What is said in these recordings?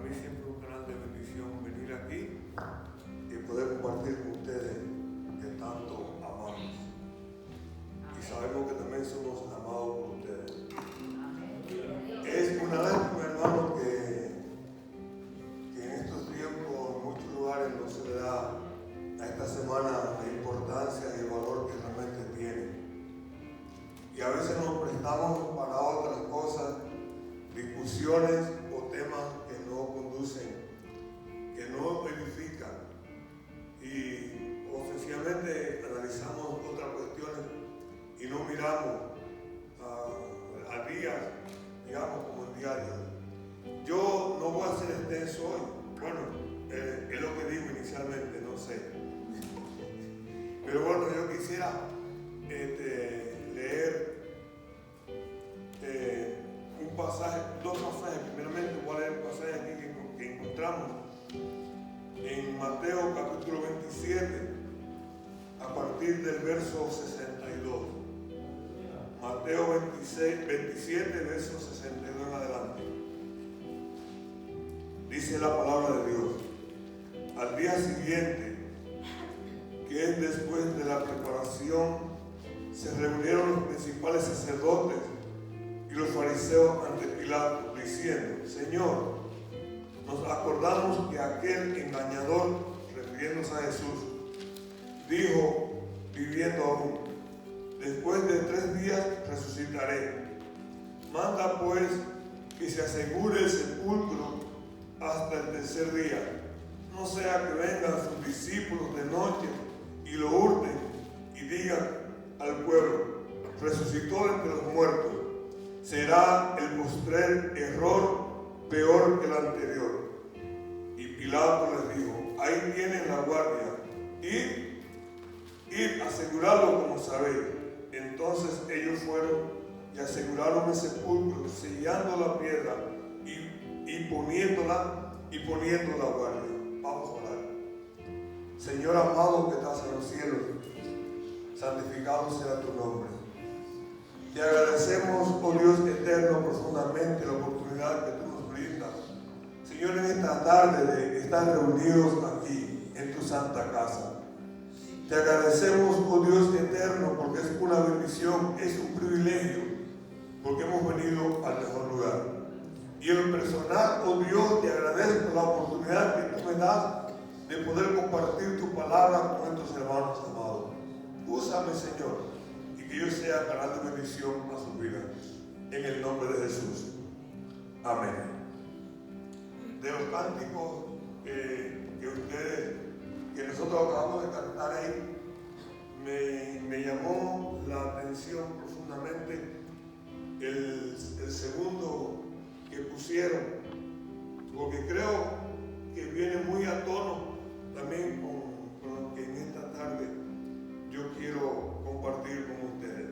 mí siempre un canal de bendición venir aquí y poder compartir con ustedes que tanto amamos. Y sabemos que también somos amados por ustedes. Es una lástima, hermano, que en estos tiempos en muchos lugares no se le da a esta semana la importancia y el valor que realmente tiene. Y a veces nos prestamos para otras cosas, discusiones o temas que no conducen, que no edifican. Y o sencillamente analizamos otras cuestiones y no miramos a días, digamos, como el diario. Yo no voy a ser extenso hoy. Bueno, es lo que digo inicialmente, no sé. Pero bueno, yo quisiera leer un pasaje, dos pasajes. Primeramente voy a leer el pasaje aquí que encontramos en Mateo capítulo 27 a partir del verso 62. Mateo 27, verso 62 en adelante. Dice la palabra de Dios: al día siguiente, que es después de la preparación, se reunieron los principales sacerdotes y los fariseos ante Pilato, diciendo: Señor, nos acordamos que aquel engañador, refiriéndose a Jesús, dijo, viviendo aún: después de 3 días resucitaré. Manda pues que se asegure el sepulcro hasta el tercer día, no sea que vengan sus discípulos de noche y lo hurten y digan al pueblo: resucitó entre los muertos. Será el postrer error peor que el anterior. Y Pilato les dijo: ahí tienen la guardia, id, asegurarlo como sabéis. Entonces ellos fueron y aseguraron el sepulcro, sellando la piedra y poniendo la guardia. Vamos a orar. Señor amado que estás en los cielos, santificado sea tu nombre. Te agradecemos, oh Dios eterno, profundamente la oportunidad que tú nos brindas, Señor, en esta tarde de estar reunidos aquí en tu santa casa. Te agradecemos, oh Dios eterno, porque es una bendición, es un privilegio, porque hemos venido al mejor lugar. Y en lo personal, oh Dios, te agradezco la oportunidad que tú me das de poder compartir tu palabra con nuestros hermanos amados. Úsame, Señor, y que yo sea canal de bendición a su vida. En el nombre de Jesús. Amén. De los cánticos que nosotros acabamos de cantar ahí, me llamó la atención profundamente el segundo que pusieron, porque creo que viene muy a tono también con lo que en esta tarde yo quiero compartir con ustedes.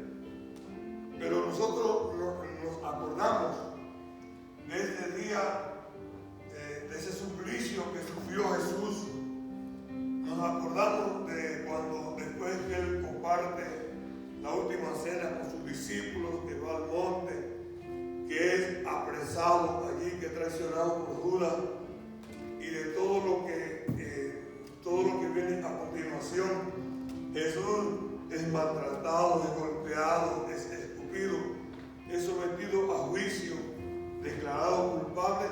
Pero nosotros nos acordamos de ese día, de ese suplicio que sufrió Jesús. Nos acordamos de cuando después que Él comparte la última cena con sus discípulos, que va al monte, que es apresado allí, que es traicionado por Judas, y de todo lo que viene a continuación. Jesús es maltratado, es golpeado, es escupido, es sometido a juicio, declarado culpable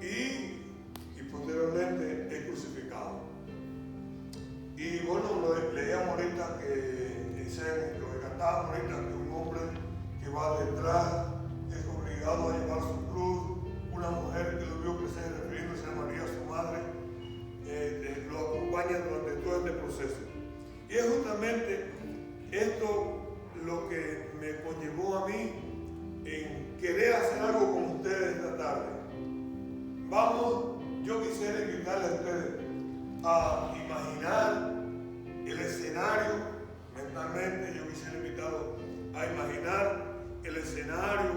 y posteriormente es crucificado. Y bueno, leíamos ahorita lo que cantábamos ahorita, que un hombre que va detrás es obligado a llevar su cruz, una mujer que lo vio crecer, refiriéndose a María, su madre, lo acompaña durante todo este proceso. Y es justamente esto lo que me conllevó a mí en querer hacer algo con ustedes esta tarde. Yo quisiera invitarles a ustedes a imaginar el escenario mentalmente. Yo quisiera invitarlos a imaginar el escenario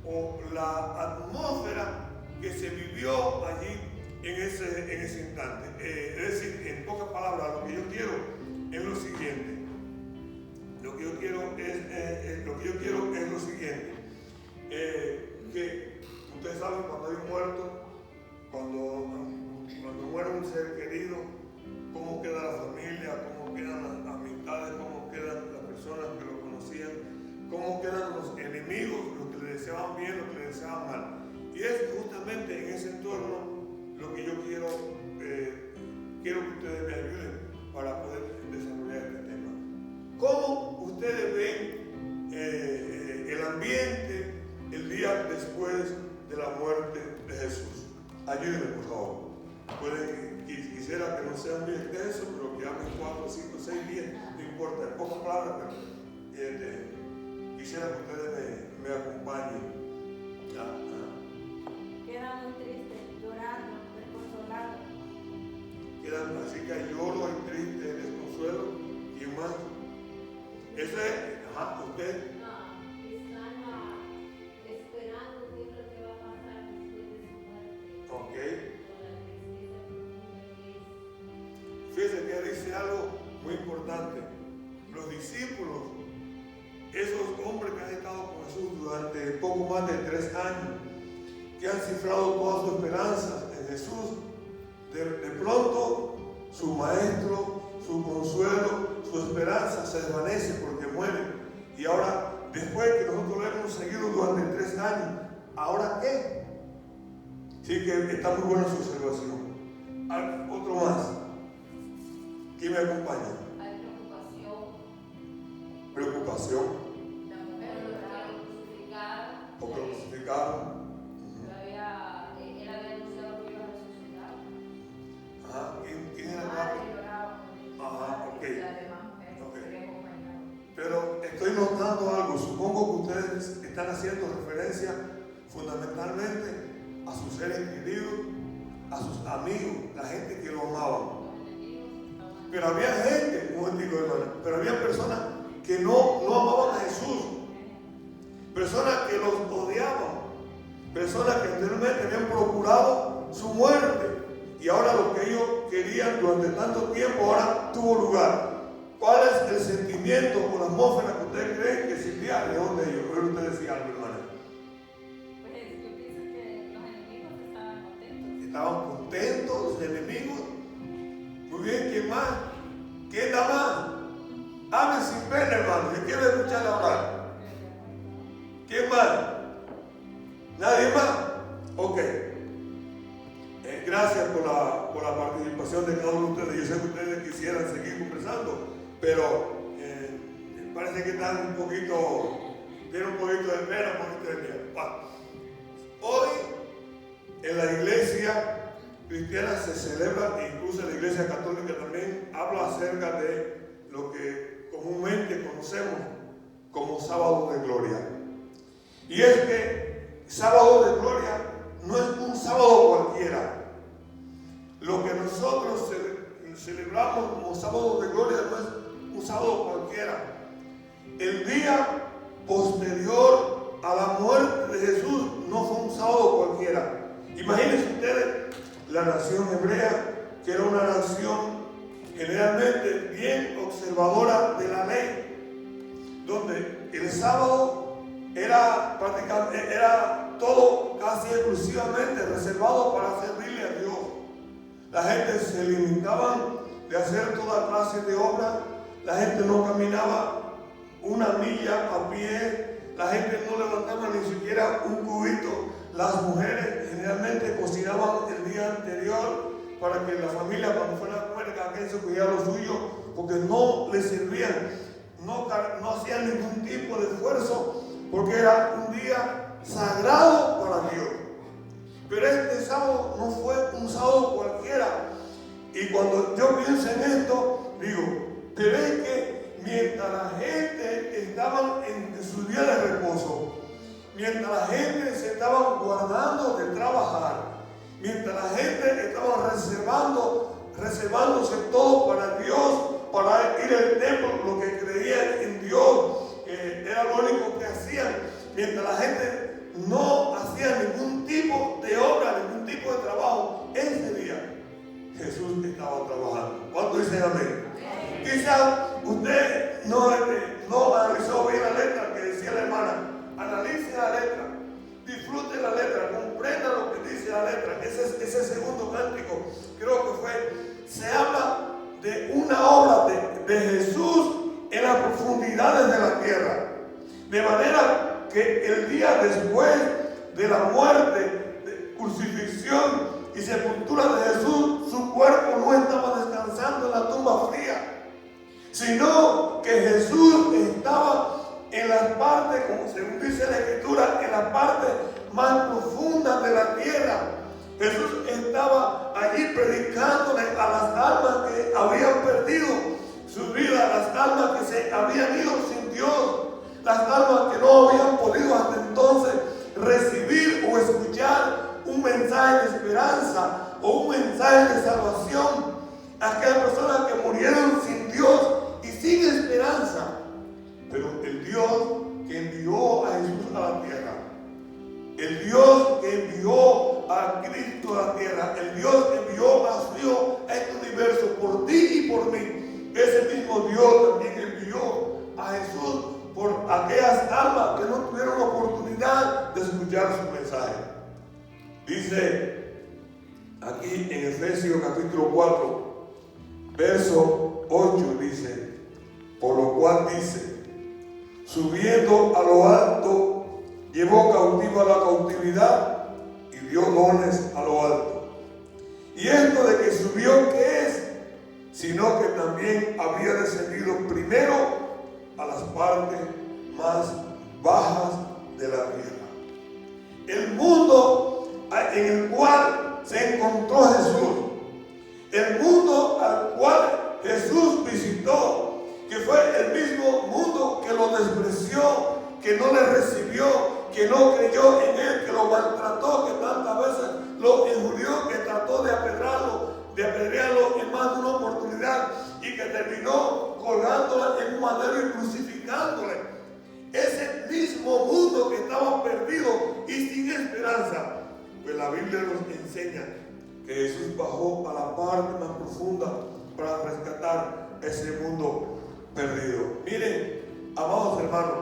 o la atmósfera que se vivió allí en ese instante. Es decir, en pocas palabras, lo que yo quiero es lo siguiente. Lo que yo quiero es lo siguiente. Que ustedes saben, cuando hay un muerto, cuando muere un ser querido, cómo queda la familia, cómo quedan las amistades, cómo quedan las personas que lo conocían, cómo quedan los enemigos, los que le deseaban bien, los que le deseaban mal. Y es justamente en ese entorno lo que yo quiero que ustedes me ayuden para poder desarrollar este tema. ¿Cómo ustedes ven el ambiente el día después de la muerte de Jesús? Ayúdenme, por favor. Quisiera que no sea muy extenso, pero que hablen 4, 5, 6, 10, no importa, en pocas palabras, pero quisiera que ustedes me acompañen. Quedan muy tristes, llorando, desconsolados. Quedan así que lloro, hay triste, desconsuelo. ¿Quién más? Eso es, usted. Están esperando qué es lo que va a pasar después de su muerte. Ok. Con la tristeza profunda que es. Fíjense que dice algo muy importante. Los discípulos, esos hombres que han estado con Jesús durante poco más de 3 años, que han cifrado toda su esperanza en Jesús, de pronto su maestro, su consuelo, su esperanza se desvanece porque muere. Y ahora, después que nosotros lo hemos seguido durante 3 años, ¿ahora qué? Sí que está muy buena su observación. Otro más. ¿Quién me acompaña? Hay preocupación. Preocupación. La mujer lo crucificaron. ¿O que lo crucificaron? Él había anunciado que iba a resucitar. Ajá. ¿Quién era el Madre padre? lloraba. Ajá, ok. Y las demás mujeres Ok. se le acompañaban. Pero estoy notando algo. Supongo que ustedes están haciendo referencia fundamentalmente a sus seres queridos, a sus amigos, la gente que lo amaban. Pero había gente, un momentico, hermano, pero había personas que no amaban a Jesús, personas que los odiaban, personas que anteriormente habían procurado su muerte y ahora lo que ellos querían durante tanto tiempo ahora tuvo lugar. ¿Cuál es el sentimiento o la atmósfera que ustedes creen que existía alrededor de ellos? Pero usted decía algo, hermano. Pues yo pienso que los enemigos estaban contentos. Estaban contentos los enemigos. Muy bien, ¿quién más? ¿Quién da más? Hablen sin pena, hermano. Yo quiero escucharle hablar. ¿Quién más? ¿Nadie más? Ok. Gracias por la participación de cada uno de ustedes. Yo sé que ustedes quisieran seguir conversando, pero parece que están un poquito, tienen un poquito de pena, un poquito de miedo. Hoy en la iglesia cristiana se celebra, e incluso en la iglesia católica también habla acerca de lo que comúnmente conocemos como sábado de gloria. Y es que sábado de gloria no es un sábado cualquiera. Lo que nosotros celebramos como sábado de gloria no es un sábado cualquiera. El día posterior a la muerte de Jesús no fue un sábado cualquiera. Imagínense ustedes la nación hebrea, que era una nación generalmente bien observadora de la ley, donde el sábado era todo casi exclusivamente reservado para servirle a Dios. La gente se limitaba de hacer toda clase de obras, la gente no caminaba una milla a pie, la gente no levantaba ni siquiera un cubito. Las mujeres generalmente cocinaban el día anterior para que la familia cuando fuera a comer cada quien se cuidara lo suyo, porque no les servían, no hacían ningún tipo de esfuerzo, porque era un día sagrado para Dios. Pero este sábado no fue un sábado cualquiera. Y cuando yo pienso en esto, digo, pero es que mientras la gente estaba en su día de reposo, mientras la gente se estaba guardando de trabajar, mientras la gente estaba reservándose todo para Dios, para ir al templo, lo que creían en Dios, era lo único que hacían, mientras la gente no hacía ningún tipo de obra, ningún tipo de trabajo, ese día Jesús estaba trabajando. ¿Cuánto dicen amén? Quizás usted no analizó bien la letra que decía la hermana. Analice la letra, disfrute la letra, comprenda lo que dice la letra. ese segundo cántico, creo que se habla de una obra de Jesús en las profundidades de la tierra. De manera que el día después de la muerte, de crucifixión y sepultura de Jesús, su cuerpo no estaba descansando en la tumba fría, sino que Jesús estaba en las partes, como según dice la Escritura, en la parte más profunda de la tierra. Jesús estaba allí predicándole a las almas que habían perdido su vida, las almas que se habían ido sin Dios, las almas que no habían podido hasta entonces recibir o escuchar un mensaje de esperanza o un mensaje de salvación. Aquellas personas que murieron sin Dios y sin esperanza. Pero el Dios que envió a Jesús a la tierra, el Dios que envió a Cristo a la tierra, el Dios que envió a su Hijo a este universo por ti y por mí, ese mismo Dios también envió a Jesús por aquellas almas que no tuvieron la oportunidad de escuchar su mensaje. Dice aquí en Efesios capítulo 4, verso 8, dice, por lo cual dice, subiendo a lo alto, llevó cautivo a la cautividad y dio dones a lo alto. Y esto de que subió, ¿qué es? Sino que también había descendido primero a las partes más bajas de la tierra. El mundo en el cual se encontró Jesús, el mundo al cual Jesús visitó, que fue el mismo mundo que lo despreció, que no le recibió, que no creyó en él, que lo maltrató, que tantas veces lo injurió, que trató de apedrearlo en más de una oportunidad y que terminó colgándolo en un madero y crucificándole. Ese mismo mundo que estaba perdido y sin esperanza, pues la Biblia nos enseña que Jesús bajó a la parte más profunda para rescatar ese mundo perdido. Miren, amados hermanos,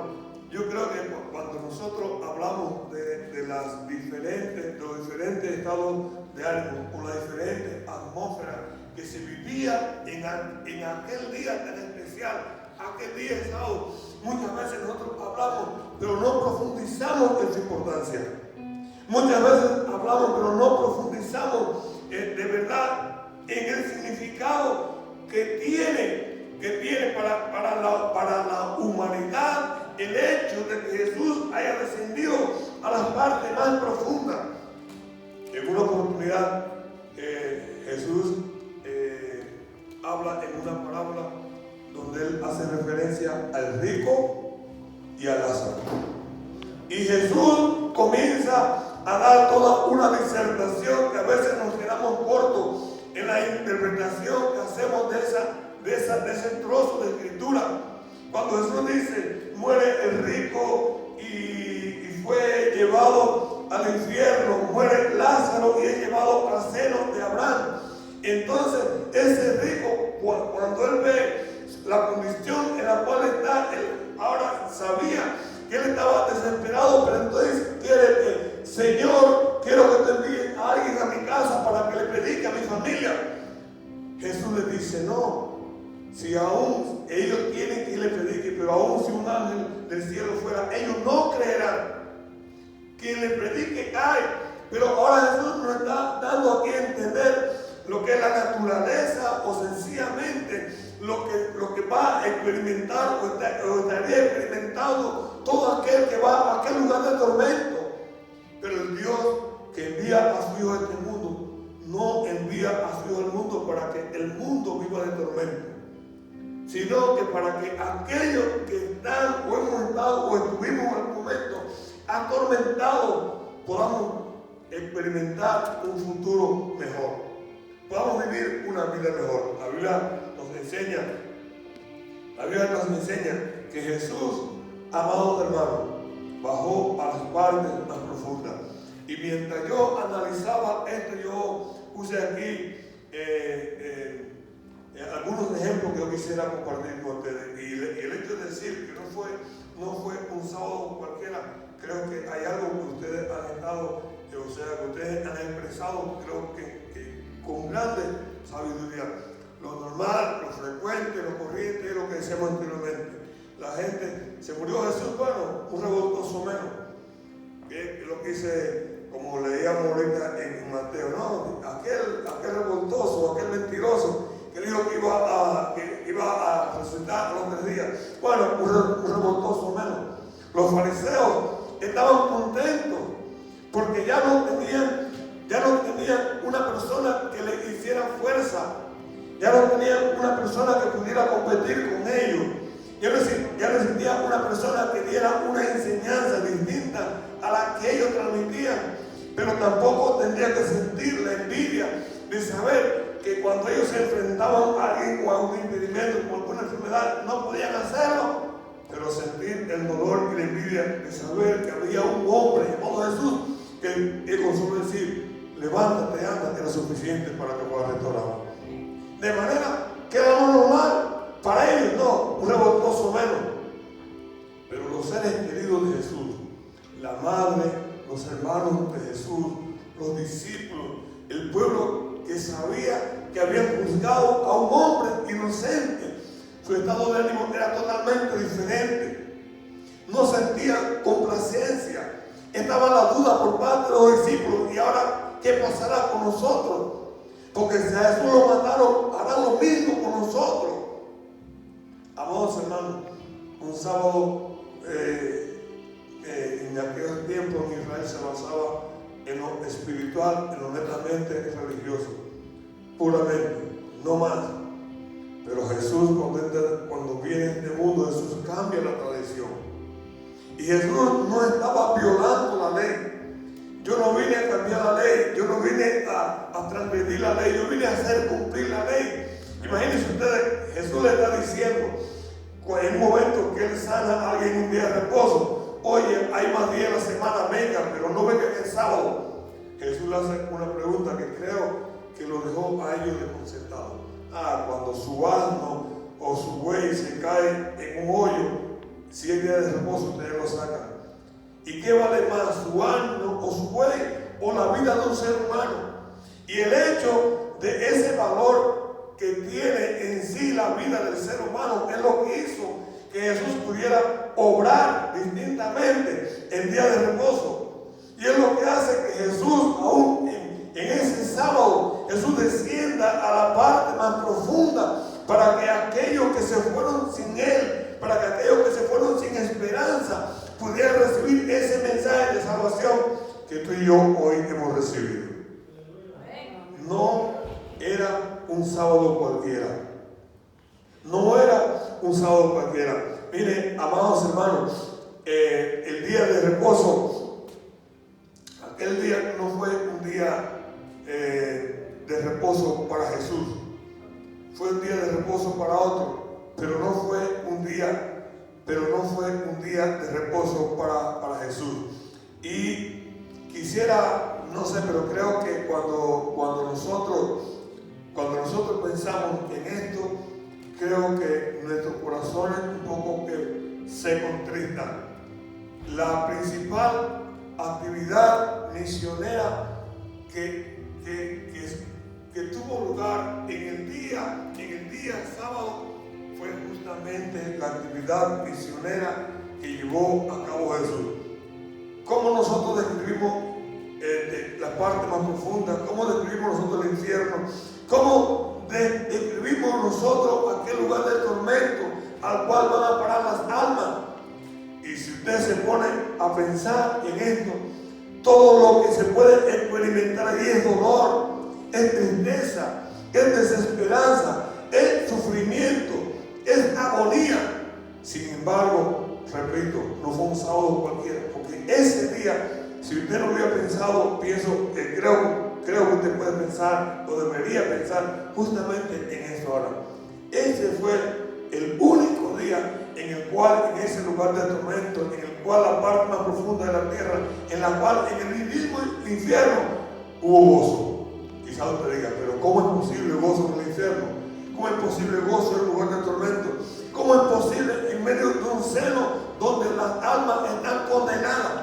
yo creo que cuando nosotros hablamos de los diferentes estados de ánimo o las diferentes atmósferas que se vivía en aquel día tan especial, aquel día de sábado, muchas veces nosotros hablamos, pero no profundizamos en su importancia. Muchas veces hablamos, pero no profundizamos de verdad en el significado que tiene para la humanidad el hecho de que Jesús haya descendido a las partes más profundas. En una oportunidad Jesús habla en una parábola donde él hace referencia al rico y a Lázaro. Y Jesús comienza a dar toda una disertación que a veces nos quedamos cortos en la interpretación que hacemos de ese trozo de escritura. Cuando Jesús dice, muere el rico y fue llevado al infierno, muere Lázaro y es llevado al seno de Abraham. Entonces ese rico, cuando él ve la condición en la cual está, él ahora sabía que él estaba desesperado, pero entonces quiere que, Señor, quiero que te envíes a alguien a mi casa para que le predique a mi familia. Jesús le dice, no, si aún ellos quieren que le predique, pero aún si un ángel del cielo fuera, ellos no creerán. Quien le predique hay, pero ahora Jesús nos está dando aquí a entender lo que es la naturaleza o sencillamente lo que va a experimentar o estaría experimentando todo aquel que va a aquel lugar de tormento. Pero el Dios que envía a su Hijo a este mundo no envía a su Hijo al mundo para que el mundo viva de tormento, sino que para que aquellos que están o hemos estado o estuvimos en algún momento atormentados podamos experimentar un futuro mejor, podamos vivir una vida mejor. La Biblia nos enseña que Jesús, amados hermanos, bajó a las partes más profundas. Y mientras yo analizaba esto, yo puse aquí algunos ejemplos que yo quisiera compartir con ustedes. Y el hecho de decir que no fue un sábado cualquiera, creo que hay algo que ustedes han estado, que ustedes han expresado expresado, creo que con grande sabiduría. Lo normal, lo frecuente, lo corriente es lo que decíamos anteriormente. La gente, se murió Jesús, bueno, un revoltoso menos. Que es lo que dice, como leíamos ahorita en Mateo, no, aquel revoltoso, aquel mentiroso, que dijo que iba a resucitar a los 3 días. Bueno, un revoltoso menos. Los fariseos estaban contentos porque ya no tenían una persona que le hiciera fuerza, ya no tenían una persona que pudiera competir con ellos, ya no existía una persona que diera una enseñanza distinta a la que ellos transmitían, pero tampoco tendría que sentir la envidia de saber que cuando ellos se enfrentaban a alguien con algún impedimento, con alguna enfermedad, no podían hacerlo, pero sentir el dolor y la envidia de saber que había un hombre llamado Jesús que con solo decir, levántate, anda, era suficiente para que puedas restaurar. De manera que era lo normal, para ellos no, un revoltoso menos. Pero los seres queridos de Jesús, la madre, los hermanos de Jesús, los discípulos, el pueblo que sabía que habían juzgado a un hombre inocente, su estado de ánimo era totalmente diferente. No sentía complacencia. Estaba la duda por parte de los discípulos. ¿Y ahora qué pasará con nosotros? Porque si a Jesús lo mataron, harán lo mismo con nosotros. Amados hermanos, un sábado en aquel tiempo en Israel se basaba en lo espiritual, en lo netamente religioso, puramente, no más. Pero Jesús, cuando viene a este mundo, Jesús cambia la tradición. Y Jesús no estaba violando la ley. Yo no vine a cambiar la ley, yo no vine a transgredir la ley, yo vine a hacer cumplir la ley. Imagínense ustedes, Jesús le está diciendo, en un momento que Él sana a alguien un día de reposo, oye, hay más días en la semana, venga, pero no venga el sábado. Jesús le hace una pregunta que creo que lo dejó a ellos desconcertados. Cuando su asno o su buey se cae en un hoyo, si es día de reposo, ustedes lo sacan. ¿Y qué vale más, su asno o su buey o la vida de un ser humano? Y el hecho de ese valor que tiene en sí la vida del ser humano es lo que hizo que Jesús pudiera obrar distintamente en día de reposo. Y es lo que hace que Jesús, aún en ese sábado, Jesús descienda a la parte más profunda para que aquellos que se fueron sin Él, para que aquellos que se fueron sin esperanza, pudieran recibir ese mensaje de salvación que tú y yo hoy hemos recibido. No era un sábado cualquiera. No era un sábado cualquiera. Mire, amados hermanos, el día de reposo, aquel día no fue un día de reposo para Jesús. Fue un día de reposo para otro, pero no fue un día de reposo para Jesús. Y quisiera, no sé, pero creo que cuando nosotros pensamos en esto, creo que nuestros corazones un poco que se contristan. La principal actividad misionera que tuvo lugar en el día sábado fue justamente la actividad misionera que llevó a cabo Jesús. ¿Cómo nosotros describimos la parte más profunda? ¿Cómo describimos nosotros el infierno? ¿Cómo describimos nosotros aquel lugar de tormento al cual van a parar las almas? Y si ustedes se ponen a pensar en esto, todo lo que se puede experimentar ahí es dolor, es tristeza, es desesperanza, es sufrimiento, es agonía. Sin embargo, repito, no fue un sábado cualquiera, porque ese día, si usted no hubiera pensado, creo que usted puede pensar o debería pensar justamente en eso ahora. Ese fue el único día en el cual, en ese lugar de tormento, en el cual la parte más profunda de la tierra, en la cual en el mismo infierno hubo gozo. Quizás usted diga, pero ¿cómo es posible gozo en el infierno? ¿Cómo es posible gozo en el lugar de tormento? ¿Cómo es posible en medio de un seno donde las almas están condenadas?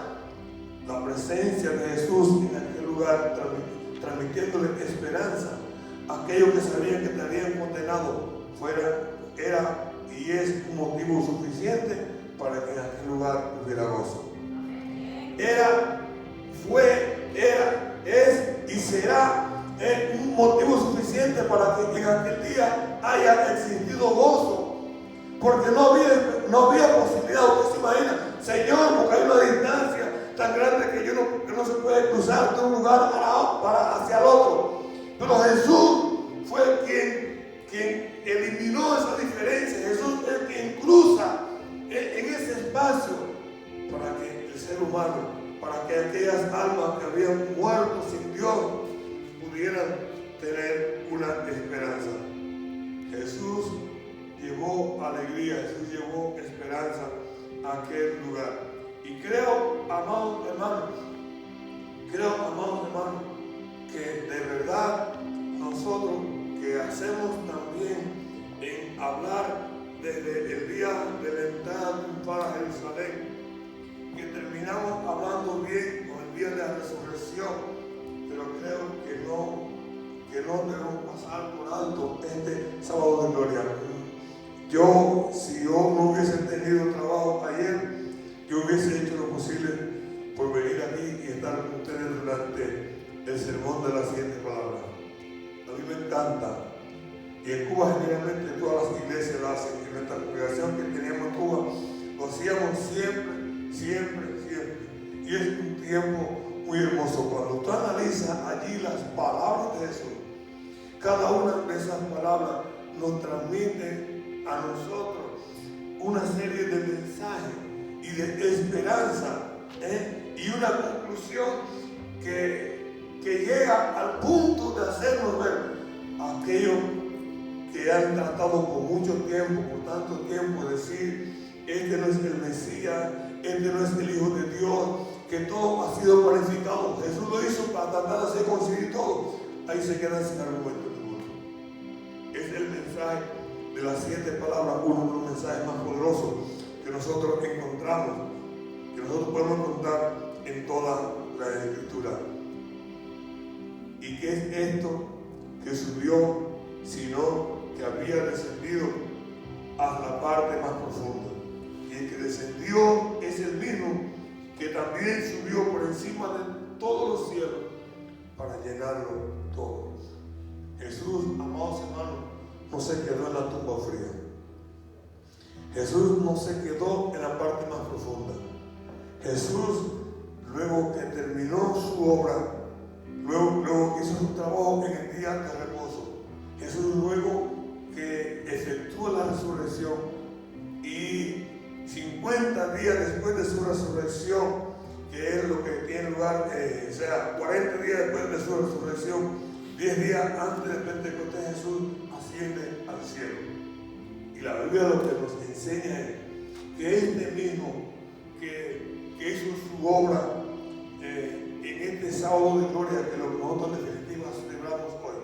La presencia de Jesús en aquel lugar transmitiéndole esperanza a aquellos que sabían que te habían condenado, era y es un motivo suficiente para que en aquel lugar hubiera gozo. Es y será un motivo suficiente para que en aquel día haya existido gozo, porque no había posibilidad. Usted se imagina, Señor, porque hay una distancia tan grande que no se puede cruzar de un lugar hacia el otro, pero Jesús fue quien eliminó esa diferencia. Jesús es quien cruza en ese espacio para que el ser humano, para que aquellas almas que habían muerto sin Dios pudieran tener una esperanza. Jesús llevó alegría, Jesús llevó esperanza a aquel lugar. Y creo, amados hermanos, que de verdad nosotros que hacemos también en hablar desde el día de la entrada triunfal a Jerusalén, que terminamos hablando bien con el día de la resurrección, pero creo que no debemos pasar por alto este sábado de gloria. Si yo no hubiese tenido trabajo ayer, yo hubiese hecho lo posible por venir aquí y estar con ustedes durante el sermón de las 7 palabras. A mí me encanta, y en Cuba generalmente todas las iglesias lo hacen. En nuestra congregación que teníamos en Cuba lo hacíamos siempre, y es un tiempo muy hermoso. Cuando tú analizas allí las palabras de Jesús, cada una de esas palabras nos transmite a nosotros una serie de mensajes y de esperanza, y una conclusión que llega al punto de hacernos ver a aquellos que han tratado por mucho tiempo, por tanto tiempo, decir: este no es el Mesías, este no es el Hijo de Dios, que todo ha sido planificado. Jesús lo hizo para tratar de hacer conseguir todo. Ahí se quedan sin argumento ninguno. Es el mensaje de las 7 palabras, uno de los mensajes más poderosos que nosotros encontramos, que nosotros podemos encontrar en toda la Escritura. ¿Y qué es esto que subió, sino que había descendido a la parte más profunda? Y el que descendió es el mismo que también subió por encima de todos los cielos para llenarlo todo. Jesús, amados hermanos, no se quedó en la tumba fría. Jesús no se quedó en la parte más profunda. Jesús, luego que terminó su obra, luego que hizo su trabajo en el día de reposo, Jesús, luego que efectuó la resurrección y 50 días después de su resurrección, que es lo que tiene lugar, 40 días después de su resurrección, 10 días antes de Pentecostés, Jesús asciende al cielo. Y la Biblia lo que nos enseña es que este mismo que hizo su obra en este sábado de gloria, que lo que nosotros en definitiva celebramos hoy,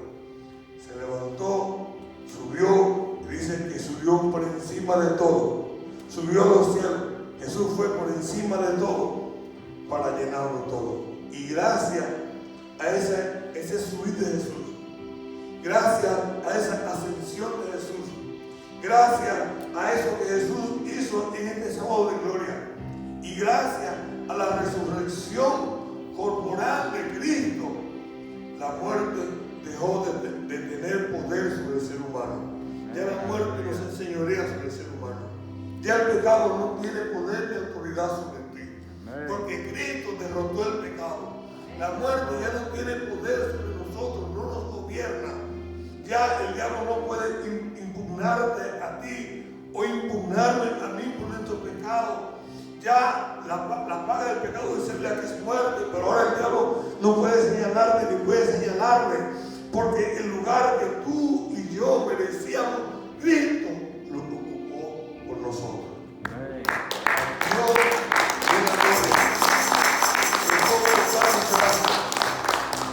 se levantó, subió, y dice que subió por encima de todo, subió a los cielos. Jesús fue por encima de todo para llenarlo todo. Y gracias a ese subir de Jesús, gracias a esa ascensión de Jesús, gracias a eso que Jesús hizo en este sábado de gloria, y gracias a la resurrección corporal de Cristo, la muerte dejó de tener poder sobre el ser humano. Ya la muerte no se enseñorea sobre el ser humano. Ya el pecado no tiene poder ni autoridad sobre ti, porque Cristo derrotó el pecado. La muerte ya no tiene poder sobre nosotros, no nos gobierna. Ya el diablo no puede impugnarte a ti o impugnarme a mí por nuestro pecado. Ya la paga del pecado es la que es muerte, pero ahora el diablo no puede señalarte ni puede señalarme, porque el lugar que tú y yo merecíamos, Cristo lo ocupó por nosotros. Dios de la gloria,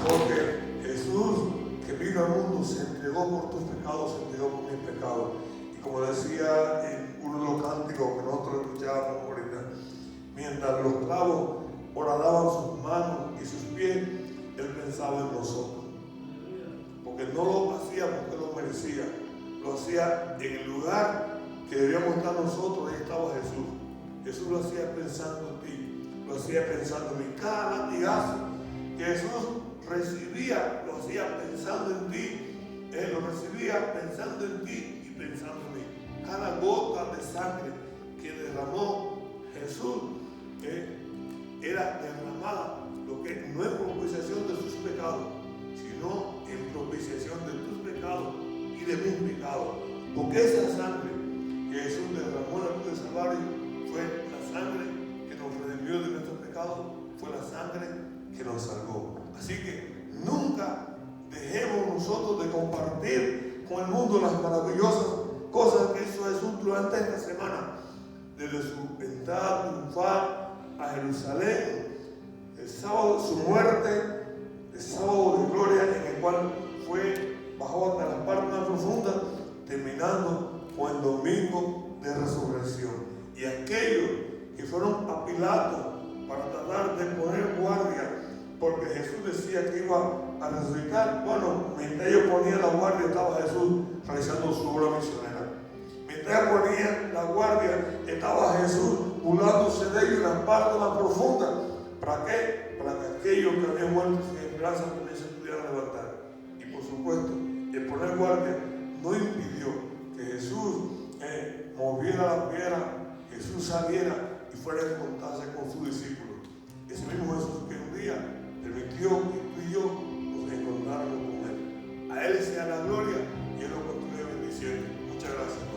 porque Jesús, que vino al mundo, se entregó por tus pecados, se entregó por mis pecados. Y como decía en uno de los cánticos que nosotros escuchábamos ahorita, mientras los clavos horadaban sus manos y sus pies, él pensaba en nosotros. Porque no lo hacía porque lo merecía. Lo hacía en el lugar que debíamos estar nosotros. Ahí estaba Jesús. Jesús lo hacía pensando en ti. Lo hacía pensando en mí. Cada latigazo que Jesús recibía, lo hacía pensando en ti. Él lo recibía pensando en ti y pensando en mí. Cada gota de sangre que derramó Jesús era derramada, lo que no en propiciación de sus pecados, sino en propiciación de tus pecados y de mis pecados. Porque esa sangre que Jesús derramó en la cruz de Calvario fue la sangre que nos redimió de nuestros pecados, fue la sangre que nos salvó. Así que nunca dejemos nosotros de compartir con el mundo las maravillosas cosas que hizo Jesús durante esta semana, desde su entrada triunfal a Jerusalén, el sábado de su muerte, el sábado de gloria en el cual bajó hasta la parte más profunda, terminando con el domingo de resurrección. Y aquellos que fueron a Pilato para tratar de poner guardia, porque Jesús decía que iba a resucitar. Bueno, mientras ellos ponían la guardia, estaba Jesús realizando su obra misionera. Mientras ponían la guardia, estaba Jesús burlándose de ellos en la parte más profunda. ¿Para qué? Para que aquellos que habían muerto sin esperanza también se pudieran levantar. Y por supuesto, el poner guardia no impidió que Jesús moviera la piedra, Jesús saliera y fuera a encontrarse con sus discípulos. Ese mismo Jesús que un día permitió que tú y yo nos encontráramos con Él. A Él sea la gloria y Él lo continúe bendiciendo. Muchas gracias, hermano.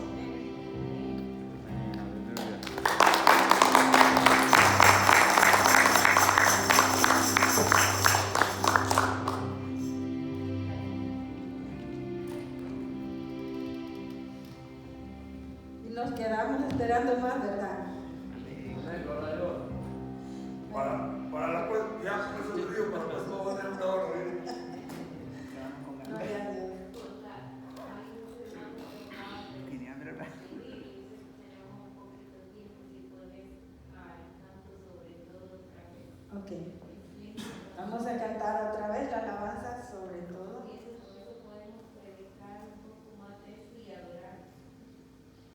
Y nos quedamos esperando más, ¿verdad? Para la cual, ya por eso digo, para la cual no va a tener una hora. Gloria a Dios. Ok. Vamos a cantar otra vez la alabanza